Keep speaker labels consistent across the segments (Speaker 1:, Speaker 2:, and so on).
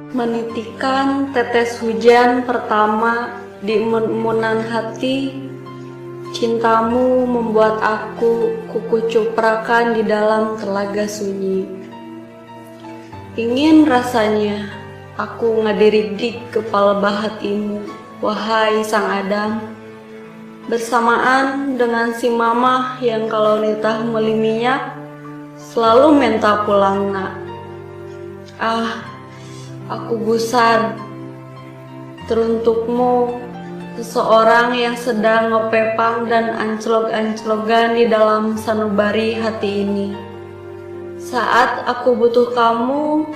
Speaker 1: Menitikan tetes hujan pertama di emun-emunan hati, cintamu membuat aku kukucuprakan di dalam telaga sunyi. Ingin rasanya aku ngadirik kepala bahatimu, wahai sang Adam, bersamaan dengan si mamah yang kalau nitah meli minyak selalu minta pulangna. Aku gusar teruntukmu, seseorang yang sedang ngepepang dan anclog-anclogan di dalam sanubari hati ini. Saat aku butuh kamu,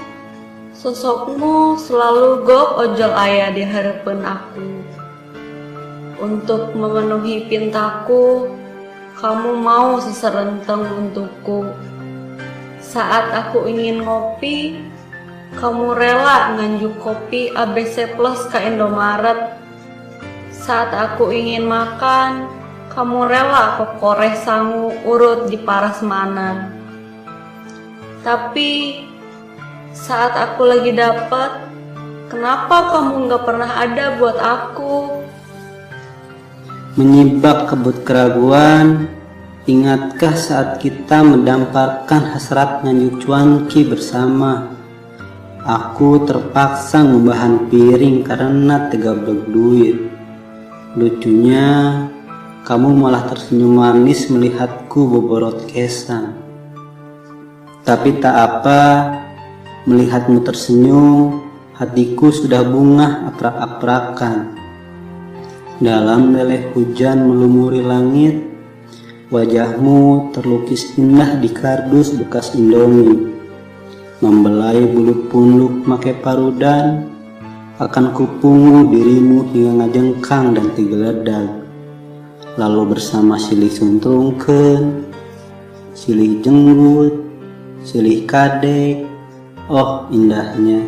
Speaker 1: sosokmu selalu gok ojol aya di harapan aku. Untuk memenuhi pintaku, kamu mau seserenteng untukku. Saat aku ingin ngopi, kamu rela nganjuk kopi ABC Plus ke Indomaret. Saat aku ingin makan, kamu rela kokoreh sangu urut di parasmanan. Tapi saat aku lagi dapet, kenapa kamu gak pernah ada buat aku?
Speaker 2: Menyibak kebut keraguan, ingatkah saat kita mendamparkan hasrat nganjuk cuanki bersama? Aku terpaksa ngubahan piring karena tegablek duit. Lucunya, kamu malah tersenyum manis melihatku boborot kesan. Tapi tak apa, melihatmu tersenyum, hatiku sudah bunga aprak-aprakan. Dalam leleh hujan melumuri langit, wajahmu terlukis indah di kardus bekas Indomie. Membelai bulu punuk make parudan, akan kupungu dirimu hingga ngajengkang dan tigeledag. Lalu bersama silih suntungkeun, silih jenggut, silih kadek, oh indahnya.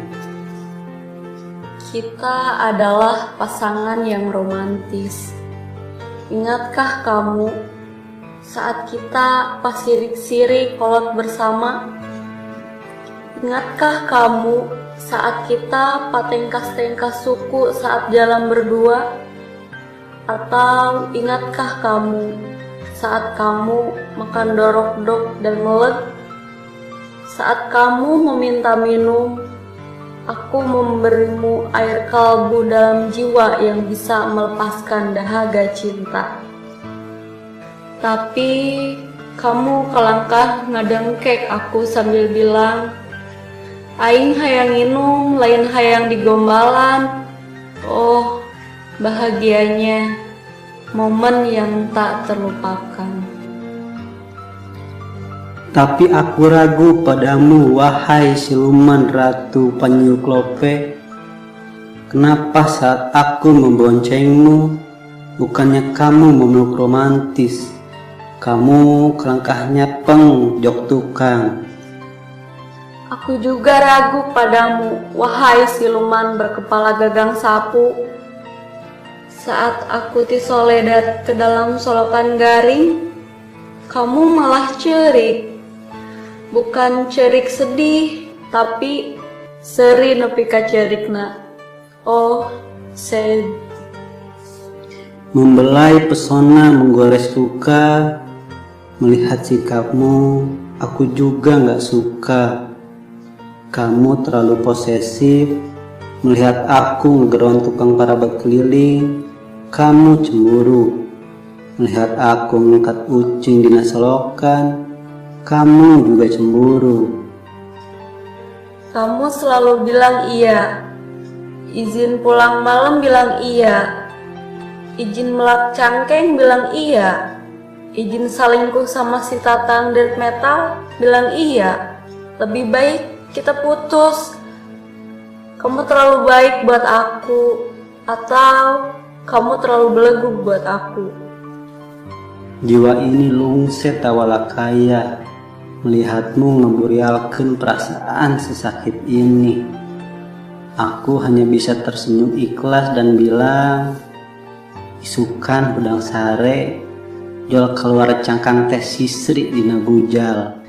Speaker 1: Kita adalah pasangan yang romantis. Ingatkah kamu saat kita pas sirik-sirik kolot bersama? Ingatkah kamu saat kita patengkas-tengkas suku saat jalan berdua? Atau ingatkah kamu saat kamu makan dorok-dok dan melek? Saat kamu meminta minum, aku memberimu air kalbu dalam jiwa yang bisa melepaskan dahaga cinta. Tapi kamu kelangkah ngadengkek aku sambil bilang, aing hayang nginum, lain hayang digombalan. Oh, bahagianya momen yang tak terlupakan.
Speaker 2: Tapi aku ragu padamu, wahai siluman ratu Panyu Klope. Kenapa saat aku memboncengmu, bukannya kamu memeluk romantis, kamu kelangkahnya peng jok tukang.
Speaker 1: Aku juga ragu padamu, wahai siluman berkepala gagang sapu. Saat aku tisoledat ke dalam solokan garing, kamu malah cerik. Bukan cerik sedih, tapi seri nepi ka cerikna. Oh, sad.
Speaker 2: Membelai pesona menggores luka, melihat sikapmu, aku juga gak suka. Kamu terlalu posesif, melihat aku ngegeron tukang parabat keliling, kamu cemburu. Melihat aku ngangkat ucing dina solokan, kamu juga cemburu.
Speaker 1: Kamu selalu bilang iya. Izin pulang malam bilang iya. Izin melak cangkeng bilang iya. Izin salingkuh sama si tatang death metal bilang iya. Lebih baik kita putus. Kamu terlalu baik buat aku, atau kamu terlalu belegu buat aku.
Speaker 2: Jiwa ini lungset tawala kaya, melihatmu ngeburialkeun perasaan sesakit ini. Aku hanya bisa tersenyum ikhlas dan bilang, isukan pedang sare, jol keluar cangkang teh sisri dina gujal.